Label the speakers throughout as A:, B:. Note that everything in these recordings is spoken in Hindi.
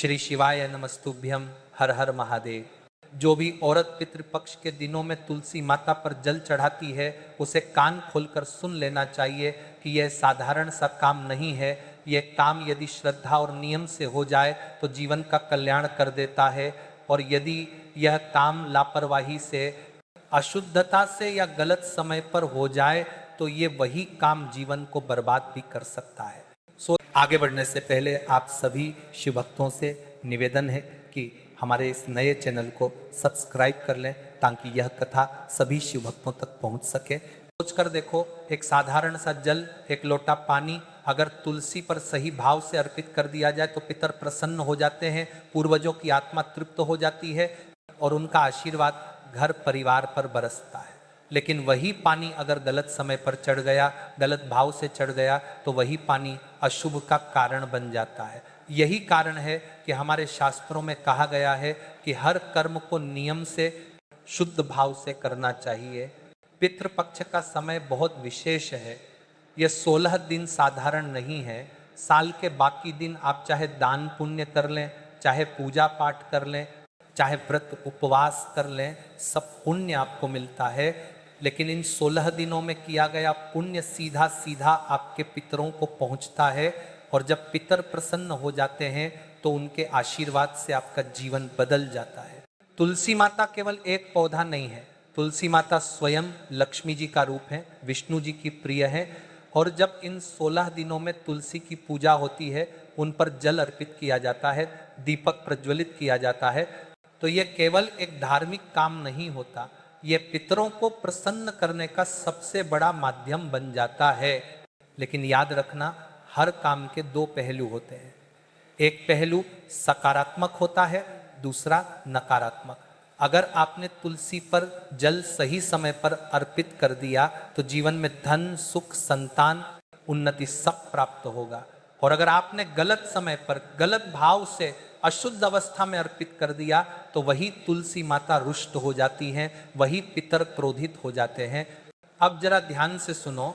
A: श्री शिवाय नमस्तुभ्यम, हर हर महादेव। जो भी औरत पितृपक्ष के दिनों में तुलसी माता पर जल चढ़ाती है उसे कान खोलकर सुन लेना चाहिए कि यह साधारण सा काम नहीं है। यह काम यदि श्रद्धा और नियम से हो जाए तो जीवन का कल्याण कर देता है, और यदि यह काम लापरवाही से, अशुद्धता से या गलत समय पर हो जाए तो ये वही काम जीवन को बर्बाद भी कर सकता है। आगे बढ़ने से पहले आप सभी शिव भक्तों से निवेदन है कि हमारे इस नए चैनल को सब्सक्राइब कर लें ताकि यह कथा सभी शिव भक्तों तक पहुंच सके। सोचकर देखो, एक साधारण सा जल, एक लोटा पानी अगर तुलसी पर सही भाव से अर्पित कर दिया जाए तो पितर प्रसन्न हो जाते हैं, पूर्वजों की आत्मा तृप्त हो जाती है और उनका आशीर्वाद घर परिवार पर बरसता है। लेकिन वही पानी अगर गलत समय पर चढ़ गया, गलत भाव से चढ़ गया तो वही पानी अशुभ का कारण बन जाता है। यही कारण है कि हमारे शास्त्रों में कहा गया है कि हर कर्म को नियम से, शुद्ध भाव से करना चाहिए। पितृपक्ष का समय बहुत विशेष है। यह 16 दिन साधारण नहीं है। साल के बाकी दिन आप चाहे दान पुण्य कर लें, चाहे पूजा पाठ कर लें, चाहे व्रत उपवास कर लें, सब पुण्य आपको मिलता है। लेकिन इन 16 दिनों में किया गया पुण्य सीधा सीधा आपके पितरों को पहुंचता है, और जब पितर प्रसन्न हो जाते हैं तो उनके आशीर्वाद से आपका जीवन बदल जाता है। तुलसी माता केवल एक पौधा नहीं है, तुलसी माता स्वयं लक्ष्मी जी का रूप है, विष्णु जी की प्रिय है। और जब इन 16 दिनों में तुलसी की पूजा होती है, उन पर जल अर्पित किया जाता है, दीपक प्रज्वलित किया जाता है, तो ये केवल एक धार्मिक काम नहीं होता, ये पितरों को प्रसन्न करने का सबसे बड़ा माध्यम बन जाता है। लेकिन याद रखना, हर काम के दो पहलू होते हैं। एक पहलू सकारात्मक होता है, दूसरा नकारात्मक। अगर आपने तुलसी पर जल सही समय पर अर्पित कर दिया तो जीवन में धन, सुख, संतान, उन्नति सब प्राप्त होगा। और अगर आपने गलत समय पर गलत भाव से अशुद्ध अवस्था में अर्पित कर दिया तो वही तुलसी माता रुष्ट हो जाती हैं, वही पितर क्रोधित हो जाते हैं। अब जरा ध्यान से सुनो,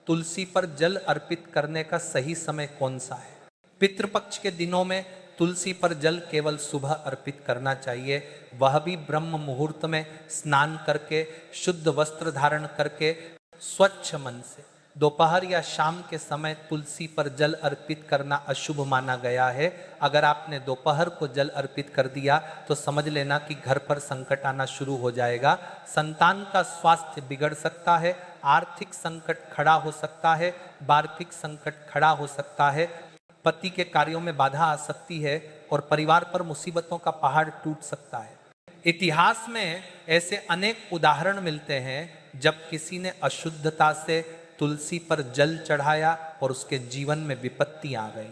A: तुलसी पर जल अर्पित करने का सही समय कौन सा है? पितृपक्ष के दिनों में तुलसी पर जल केवल सुबह अर्पित करना चाहिए, वह भी ब्रह्म मुहूर्त में स्नान करके, शुद्ध वस्त्र धारण करके, स्वच्छ मन से। दोपहर या शाम के समय तुलसी पर जल अर्पित करना अशुभ माना गया है। अगर आपने दोपहर को जल अर्पित कर दिया तो समझ लेना कि घर पर संकट आना शुरू हो जाएगा, संतान का स्वास्थ्य बिगड़ सकता है, आर्थिक संकट खड़ा हो सकता है, वार्षिक संकट खड़ा हो सकता है, पति के कार्यों में बाधा आ सकती है और परिवार पर मुसीबतों का पहाड़ टूट सकता है। इतिहास में ऐसे अनेक उदाहरण मिलते हैं जब किसी ने अशुद्धता से तुलसी पर जल चढ़ाया और उसके जीवन में विपत्ति आ गई।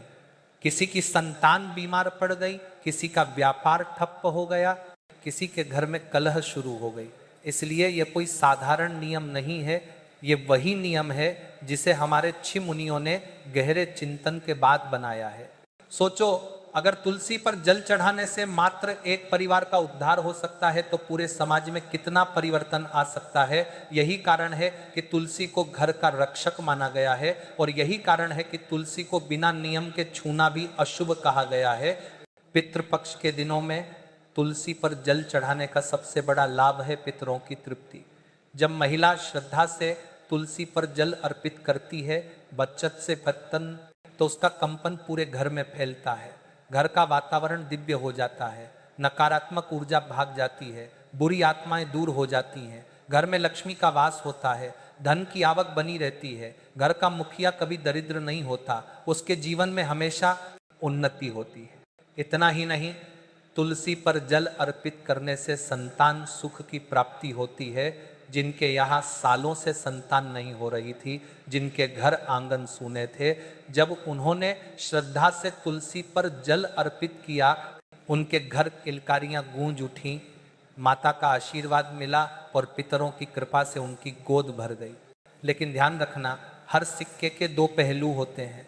A: किसी की संतान बीमार पड़ गई, किसी का व्यापार ठप्प हो गया, किसी के घर में कलह शुरू हो गई। इसलिए यह कोई साधारण नियम नहीं है, ये वही नियम है जिसे हमारे ऋषि मुनियों ने गहरे चिंतन के बाद बनाया है। सोचो, अगर तुलसी पर जल चढ़ाने से मात्र एक परिवार का उद्धार हो सकता है तो पूरे समाज में कितना परिवर्तन आ सकता है। यही कारण है कि तुलसी को घर का रक्षक माना गया है, और यही कारण है कि तुलसी को बिना नियम के छूना भी अशुभ कहा गया है। पितृपक्ष के दिनों में तुलसी पर जल चढ़ाने का सबसे बड़ा लाभ है पितरों की तृप्ति। जब महिला श्रद्धा से तुलसी पर जल अर्पित करती है, बचत से बर्तन, तो उसका कंपन पूरे घर में फैलता है, घर का वातावरण दिव्य हो जाता है, नकारात्मक ऊर्जा भाग जाती है, बुरी आत्माएं दूर हो जाती हैं, घर में लक्ष्मी का वास होता है, धन की आवक बनी रहती है, घर का मुखिया कभी दरिद्र नहीं होता, उसके जीवन में हमेशा उन्नति होती है। इतना ही नहीं, तुलसी पर जल अर्पित करने से संतान सुख की प्राप्ति होती है। जिनके यहाँ सालों से संतान नहीं हो रही थी, जिनके घर आंगन सूने थे, जब उन्होंने श्रद्धा से तुलसी पर जल अर्पित किया, उनके घर किलकारियां गूंज उठीं, माता का आशीर्वाद मिला और पितरों की कृपा से उनकी गोद भर गई। लेकिन ध्यान रखना, हर सिक्के के दो पहलू होते हैं।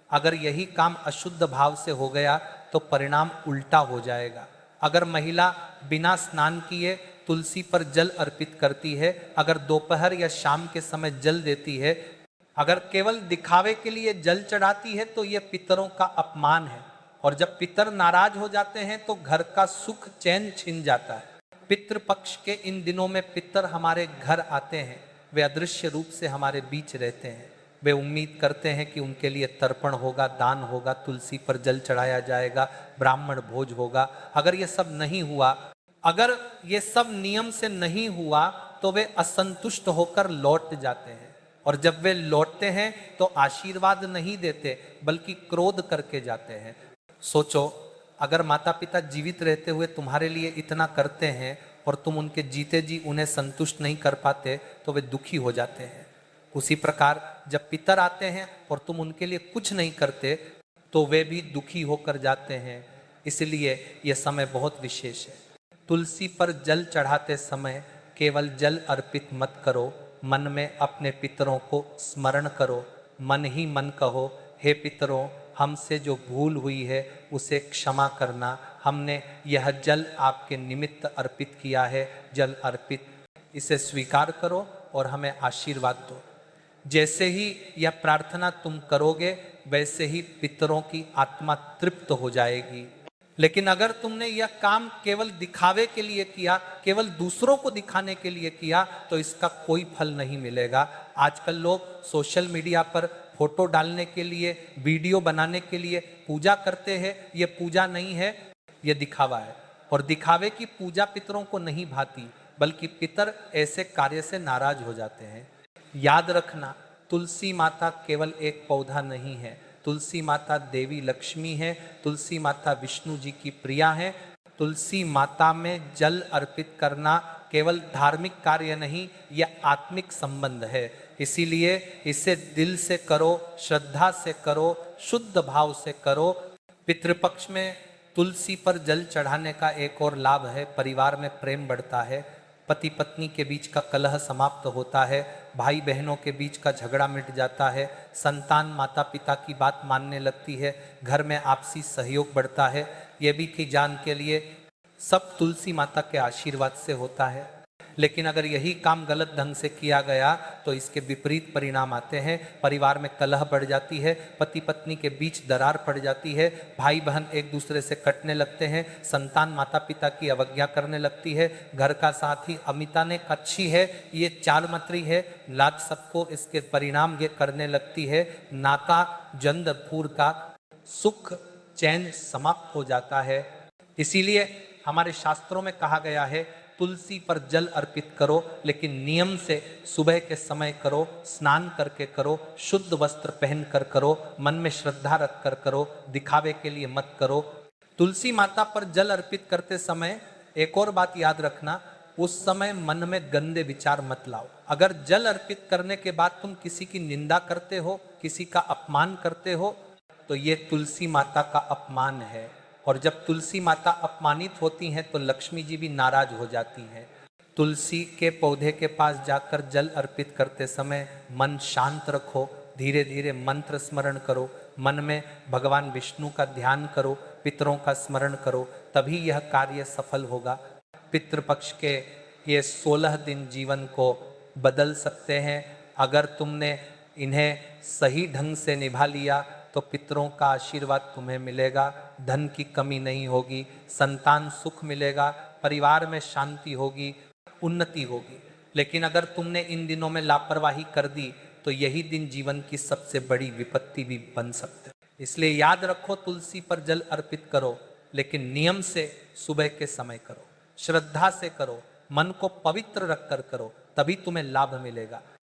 A: अगर यही काम अशुद्ध भाव से हो गया तो परिणाम उल्टा हो जाएगा। अगर महिला बिना स्नान किए तुलसी पर जल अर्पित करती है, अगर दोपहर या शाम के समय जल देती है, अगर केवल दिखावे के लिए जल चढ़ाती है, तो यह पितरों का अपमान है। और जब पितर नाराज हो जाते हैं तो घर का सुख चैन छिन जाता है। पितृपक्ष के इन दिनों में पितर हमारे घर आते हैं, वे अदृश्य रूप से हमारे बीच रहते हैं। वे उम्मीद करते हैं कि उनके लिए तर्पण होगा, दान होगा, तुलसी पर जल चढ़ाया जाएगा, ब्राह्मण भोज होगा। अगर ये सब नहीं हुआ, अगर ये सब नियम से नहीं हुआ तो वे असंतुष्ट होकर लौट जाते हैं। और जब वे लौटते हैं तो आशीर्वाद नहीं देते बल्कि क्रोध करके जाते हैं। सोचो, अगर माता पिता जीवित रहते हुए तुम्हारे लिए इतना करते हैं और तुम उनके जीते जी उन्हें संतुष्ट नहीं कर पाते तो वे दुखी हो जाते हैं। उसी प्रकार जब पितर आते हैं और तुम उनके लिए कुछ नहीं करते तो वे भी दुखी होकर जाते हैं। इसलिए यह समय बहुत विशेष है। तुलसी पर जल चढ़ाते समय केवल जल अर्पित मत करो, मन में अपने पितरों को स्मरण करो। मन ही मन कहो, हे पितरों, हमसे जो भूल हुई है उसे क्षमा करना। हमने यह जल आपके निमित्त अर्पित किया है, जल अर्पित, इसे स्वीकार करो और हमें आशीर्वाद दो। जैसे ही यह प्रार्थना तुम करोगे वैसे ही पितरों की आत्मा तृप्त हो जाएगी। लेकिन अगर तुमने यह काम केवल दिखावे के लिए किया, केवल दूसरों को दिखाने के लिए किया, तो इसका कोई फल नहीं मिलेगा। आजकल लोग सोशल मीडिया पर फोटो डालने के लिए, वीडियो बनाने के लिए पूजा करते हैं। ये पूजा नहीं है, ये दिखावा है। और दिखावे की पूजा पितरों को नहीं भाती, बल्कि पितर ऐसे कार्य से नाराज हो जाते हैं। याद रखना, तुलसी माता केवल एक पौधा नहीं है। तुलसी माता देवी लक्ष्मी है। तुलसी माता विष्णु जी की प्रिया है। तुलसी माता में जल अर्पित करना केवल धार्मिक कार्य नहीं, यह आत्मिक संबंध है। इसीलिए इसे दिल से करो, श्रद्धा से करो, शुद्ध भाव से करो। पितृपक्ष में तुलसी पर जल चढ़ाने का एक और लाभ है, परिवार में प्रेम बढ़ता है, पति पत्नी के बीच का कलह समाप्त होता है, भाई बहनों के बीच का झगड़ा मिट जाता है, संतान माता पिता की बात मानने लगती है, घर में आपसी सहयोग बढ़ता है। ये भी कि जान के लिए सब तुलसी माता के आशीर्वाद से होता है। लेकिन अगर यही काम गलत ढंग से किया गया तो इसके विपरीत परिणाम आते हैं। परिवार में कलह बढ़ जाती है, पति पत्नी के बीच दरार पड़ जाती है, भाई बहन एक दूसरे से कटने लगते हैं, संतान माता पिता की अवज्ञा करने लगती है, घर का साथी अमिता ने अच्छी है, ये चाल मतरी है, लाद सबको इसके परिणाम ये करने लगती है। नाता जंद फूर का सुख चैन समाप्त हो जाता है। इसीलिए हमारे शास्त्रों में कहा गया है, तुलसी पर जल अर्पित करो, लेकिन नियम से सुबह के समय करो, स्नान करके करो, शुद्ध वस्त्र पहन कर करो, मन में श्रद्धा रख कर करो, दिखावे के लिए मत करो। तुलसी माता पर जल अर्पित करते समय एक और बात याद रखना, उस समय मन में गंदे विचार मत लाओ। अगर जल अर्पित करने के बाद तुम किसी की निंदा करते हो, किसी का अपमान करते हो, तो ये तुलसी माता का अपमान है। और जब तुलसी माता अपमानित होती हैं तो लक्ष्मी जी भी नाराज हो जाती हैं। तुलसी के पौधे के पास जाकर जल अर्पित करते समय मन शांत रखो, धीरे धीरे मंत्र स्मरण करो, मन में भगवान विष्णु का ध्यान करो, पितरों का स्मरण करो, तभी यह कार्य सफल होगा। पितृपक्ष के ये 16 दिन जीवन को बदल सकते हैं। अगर तुमने इन्हें सही ढंग से निभा लिया तो पितरों का आशीर्वाद तुम्हें मिलेगा, धन की कमी नहीं होगी, संतान सुख मिलेगा, परिवार में शांति होगी, उन्नति होगी। लेकिन अगर तुमने इन दिनों में लापरवाही कर दी तो यही दिन जीवन की सबसे बड़ी विपत्ति भी बन सकते। इसलिए याद रखो, तुलसी पर जल अर्पित करो, लेकिन नियम से सुबह के समय करो, श्रद्धा से करो, मन को पवित्र रखकर करो, तभी तुम्हें लाभ मिलेगा।